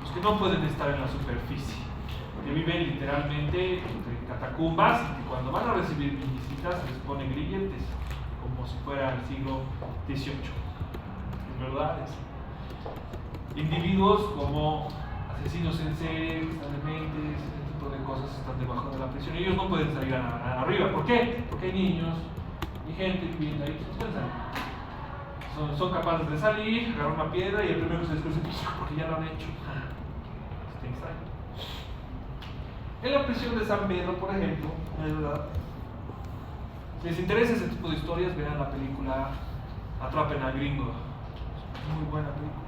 los que no pueden estar en la superficie, que viven literalmente entre catacumbas y que cuando van a recibir visitas se les pone grilletes, como si fuera el siglo XVIII. Es verdad eso. Individuos como asesinos en serie, dementes, este tipo de cosas están debajo de la prisión y ellos no pueden salir arriba. ¿Por qué? Porque hay niños y gente viviendo ahí, no pueden salir. Son capaces de salir, agarrar una piedra y el primero que se descubre porque ya lo han hecho. Está extraño. En la prisión de San Pedro, por ejemplo, es verdad. Si les interesa ese tipo de historias, vean la película Atrapen al Gringo. Muy buena película.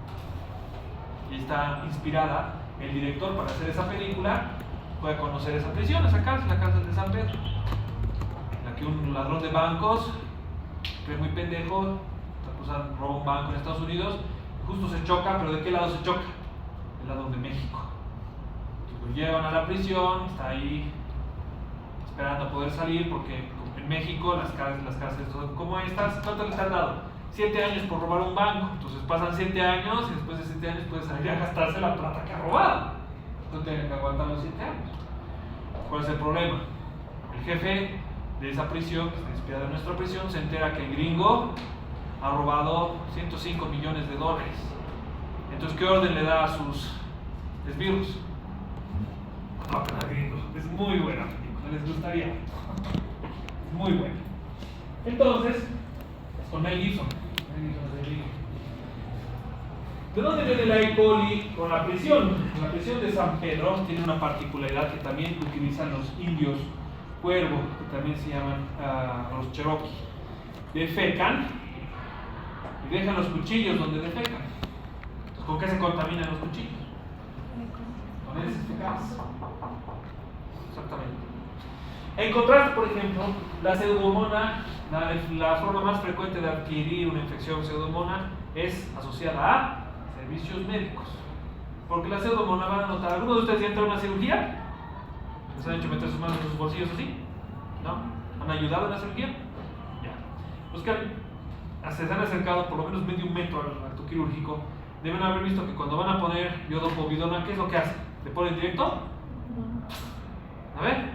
Y está inspirada, el director para hacer esa película fue a conocer esa prisión, esa cárcel, la cárcel de San Pedro. En la que un ladrón de bancos, que es muy pendejo, roba un banco en Estados Unidos, justo se choca, pero ¿de qué lado se choca? Del lado de México. Entonces lo llevan a la prisión, está ahí esperando a poder salir, porque en México las cárceles como estas, ¿cuánto les han dado? 7 años por robar un banco. Entonces pasan 7 años y después de 7 años puede salir a gastarse la plata que ha robado. Entonces tienen que aguantar los 7 años. ¿Cuál es el problema? El jefe de esa prisión, que está inspirada en nuestra prisión, se entera que el gringo ha robado $105 millones. Entonces, ¿qué orden le da a sus esbirros? Atrapen al Gringo. Es muy buena película, les gustaría. Es muy buena. Entonces, es con Mel Gibson. ¿De dónde viene la E. coli con la prisión? La prisión de San Pedro tiene una particularidad que también utilizan los indios cuervo, que también se llaman los cherokee. Defecan y dejan los cuchillos donde defecan. Entonces, ¿con qué se contaminan los cuchillos? Con heces fecales. Exactamente. En contraste, por ejemplo, la pseudomonas, la forma más frecuente de adquirir una infección pseudomonas es asociada a servicios médicos. Porque la pseudomonas, van a notar, ¿alguno de ustedes ya entró a una cirugía? ¿Les han hecho meter sus manos en sus bolsillos así? ¿No? ¿Han ayudado en la cirugía? Ya. Los que se han acercado por lo menos medio metro al acto quirúrgico deben haber visto que cuando van a poner iodopovidona, ¿qué es lo que hacen? ¿Le ponen directo? A ver,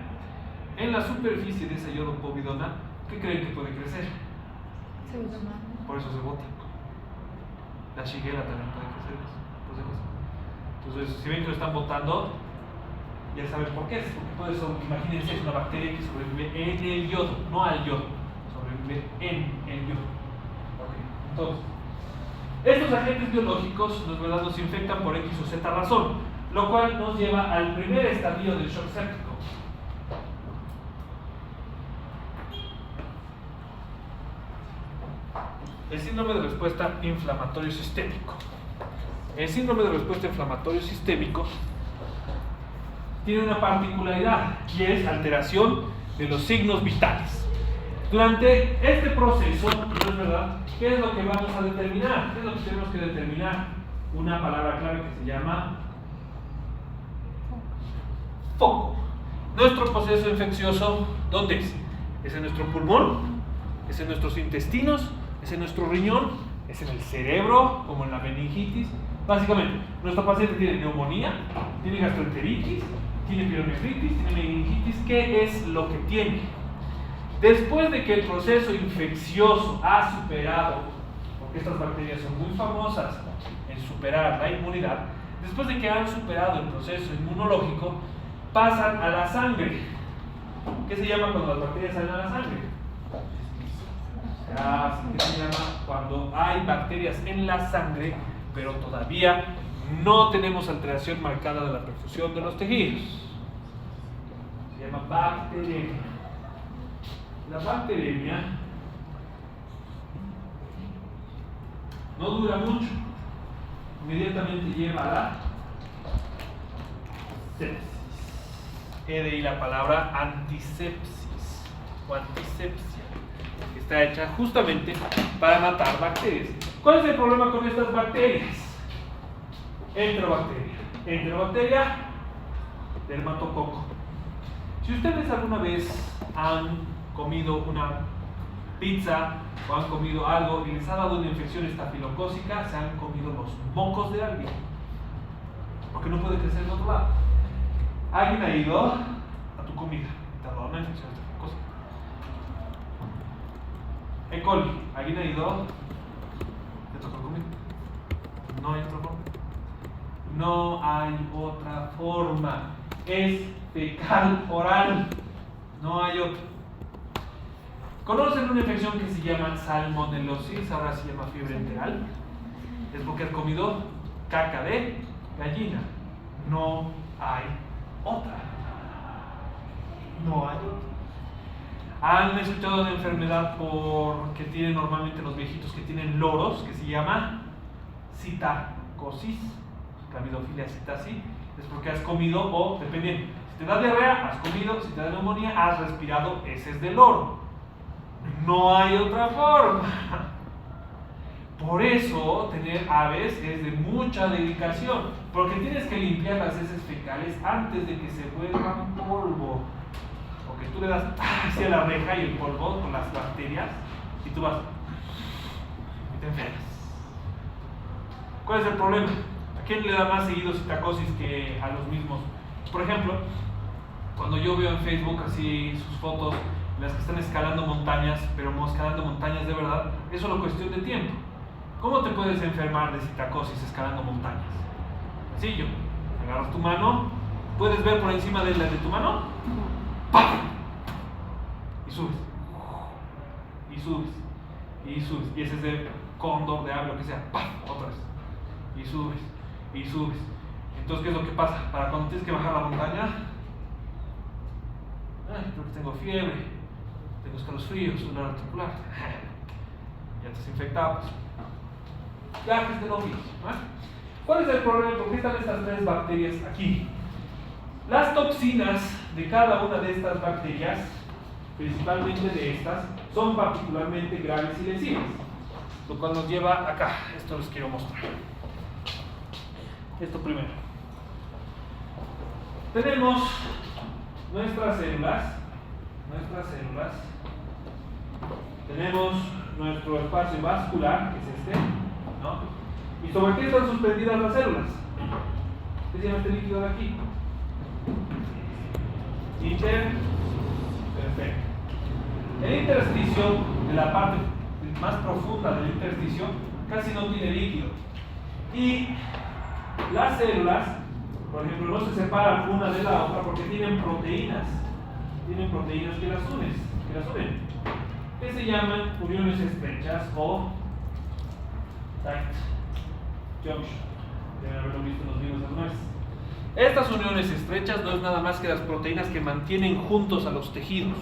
en la superficie de esa iodopovidona, ¿qué creen que puede crecer? Por eso se bota. La shigella también puede crecer después de eso. Entonces, si ven que lo están botando, ya saben por qué es. Porque por eso, imagínense, es una bacteria que sobrevive en el yodo, no al yodo, sobrevive en el yodo. Okay. Entonces, estos agentes biológicos nos infectan por X o Z razón, lo cual nos lleva al primer estadio del shock séptico. El síndrome de respuesta inflamatorio sistémico. El síndrome de respuesta inflamatorio sistémico tiene una particularidad, que es alteración de los signos vitales. Durante este proceso, ¿no es verdad? ¿Qué es lo que vamos a determinar? ¿Qué es lo que tenemos que determinar? Una palabra clave que se llama foco. Nuestro proceso infeccioso, ¿dónde es? ¿Es en nuestro pulmón? ¿Es en nuestros intestinos? ¿Es en nuestro riñón? ¿Es en el cerebro, como en la meningitis? Básicamente, nuestro paciente tiene neumonía, tiene gastroenteritis, tiene pielonefritis, tiene meningitis. ¿Qué es lo que tiene? Después de que el proceso infeccioso ha superado, porque estas bacterias son muy famosas en superar la inmunidad, después de que han superado el proceso inmunológico, pasan a la sangre. ¿Qué se llama cuando las bacterias salen a la sangre? ¿Qué se llama cuando hay bacterias en la sangre, pero todavía no tenemos alteración marcada de la perfusión de los tejidos? Se llama bacteremia. La bacteremia no dura mucho, inmediatamente lleva a la sepsis. He de ahí la palabra antisepsis o antisepsia, que está hecha justamente para matar bacterias. ¿Cuál es el problema con estas bacterias? Enterobacteria, dermatococo. Si ustedes alguna vez han comido una pizza o han comido algo y les ha dado una infección estafilocócica, se han comido los mocos de alguien, porque no puede crecer en otro lado. Alguien ha ido a tu comida y te ha dado una infección estafilocócica. E. coli, alguien ha ido, te tocó comer. No hay otra forma. No hay otra forma. Es fecal oral. No hay otra. ¿Conocen una infección que se llama salmonelosis? Ahora se llama fiebre enteral. Es porque has comido caca de gallina. No hay otra. No hay. ¿Han escuchado de enfermedad que tienen normalmente los viejitos que tienen loros, que se llama citacosis, clamidofilia citasi? Es porque has comido o, dependiendo, si te da diarrea, has comido, si te da neumonía, has respirado heces de loro. No hay otra forma. Por eso, tener aves es de mucha dedicación, porque tienes que limpiar las heces fecales antes de que se vuelvan polvo. Porque tú le das hacia la reja y el polvo con las bacterias, y tú vas y te enfermas. ¿Cuál es el problema? ¿A quién le da más seguido citacosis que a los mismos? Por ejemplo, cuando yo veo en Facebook así sus fotos, las que están escalando montañas, pero escalando montañas de verdad, es solo cuestión de tiempo. ¿Cómo te puedes enfermar de citacosis escalando montañas? Sencillo, agarras tu mano, puedes ver por encima de la de tu mano, ¡pam! Y subes, y subes, y subes, y ese es de cóndor, de ave, lo que sea, ¡pam! Otra vez, y subes, y subes. Entonces, ¿qué es lo que pasa? Para cuando tienes que bajar la montaña, creo que tengo fiebre, tengo escalofríos, dolor articular, ya estás infectado. Gajes de lo mismo. ¿Cuál es el problema? ¿Por qué están estas tres bacterias aquí? Las toxinas de cada una de estas bacterias, principalmente de estas, son particularmente graves y lesivas. Lo cual nos lleva acá. Esto les quiero mostrar. Esto primero. Tenemos nuestras células. Tenemos nuestro espacio vascular, que es este, ¿no? ¿Y sobre qué están suspendidas las células? ¿Qué se llama este líquido de aquí? Perfecto. El intersticio, de la parte más profunda del intersticio, casi no tiene líquido. Y las células, por ejemplo, no se separan una de la otra porque tienen proteínas. Tienen proteínas que las unen. Que se llaman uniones estrechas o tight junction. Deben haberlo visto en los libros alguna vez. Estas uniones estrechas no es nada más que las proteínas que mantienen juntos a los tejidos,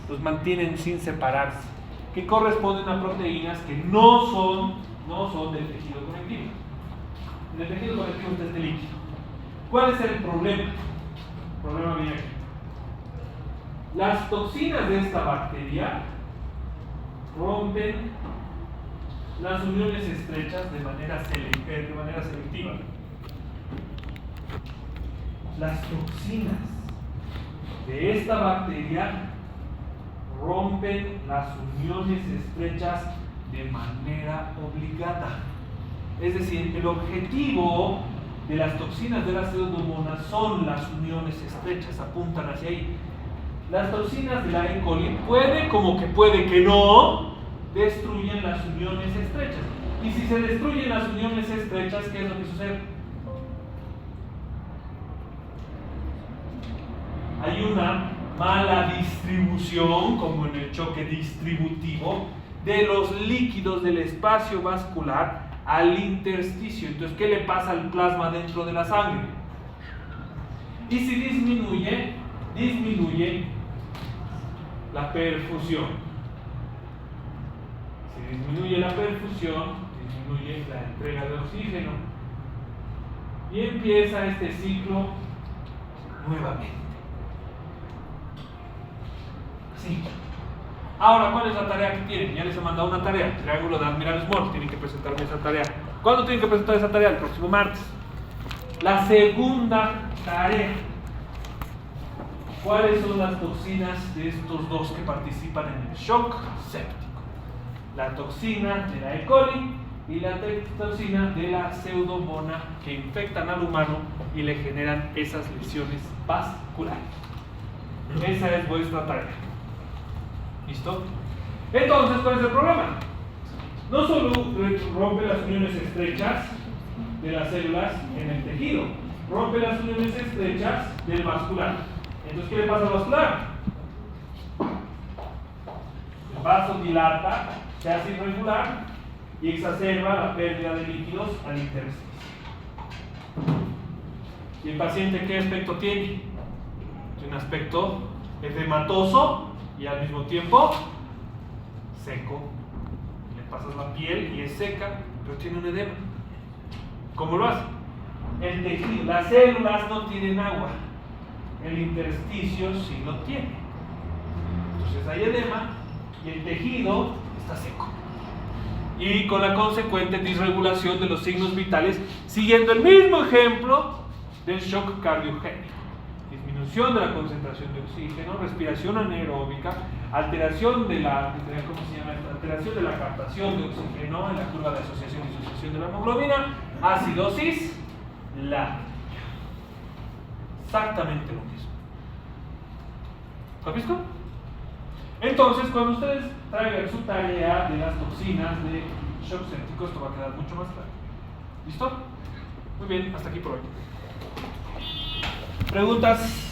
los mantienen sin separarse, que corresponden a proteínas que no son del tejido conectivo. En el tejido conectivo está este líquido. ¿Cuál es el problema? El problema viene aquí. Las toxinas de esta bacteria rompen las uniones estrechas de manera selectiva. Las toxinas de esta bacteria rompen las uniones estrechas de manera obligada. Es decir, el objetivo de las toxinas de la pseudomonas son las uniones estrechas, apuntan hacia ahí. Las toxinas de la E. coli puede que no destruyen las uniones estrechas. Y si se destruyen las uniones estrechas, ¿qué es lo que sucede? Hay una mala distribución, como en el choque distributivo, de los líquidos del espacio vascular al intersticio. Entonces, ¿qué le pasa al plasma dentro de la sangre? Y si disminuye la perfusión. Si disminuye la perfusión, disminuye la entrega de oxígeno. Y empieza este ciclo nuevamente. Así. Ahora, ¿cuál es la tarea que tienen? Ya les he mandado una tarea, triángulo de Admiral-Small, tienen que presentarme esa tarea. ¿Cuándo tienen que presentar esa tarea? El próximo martes. La segunda tarea. ¿Cuáles son las toxinas de estos dos que participan en el shock séptico? La toxina de la E. coli y la toxina de la pseudomonas, que infectan al humano y le generan esas lesiones vasculares. Esa es vuestra tarea. ¿Listo? Entonces, ¿cuál es el problema? No solo rompe las uniones estrechas de las células en el tejido, rompe las uniones estrechas del vascular. Entonces, ¿qué le pasa al vascular? El vaso dilata, se hace irregular y exacerba la pérdida de líquidos al intersticio. ¿Y el paciente qué aspecto tiene? Tiene un aspecto edematoso y al mismo tiempo seco. Le pasas la piel y es seca, pero tiene un edema. ¿Cómo lo hace? El tejido, las células no tienen agua, el intersticio sí lo tiene. Entonces hay edema y el tejido está seco. Y con la consecuente disregulación de los signos vitales, siguiendo el mismo ejemplo del shock cardiogénico. Disminución de la concentración de oxígeno, respiración anaeróbica, alteración de la, ¿cómo se llama esto? Alteración de la captación de oxígeno en la curva de asociación y disociación de la hemoglobina, acidosis láctica. Exactamente lo mismo. ¿Lo has visto? Entonces, cuando ustedes traigan su tarea de las toxinas de shock séptico, esto va a quedar mucho más claro. ¿Listo? Muy bien, hasta aquí por hoy. ¿Preguntas?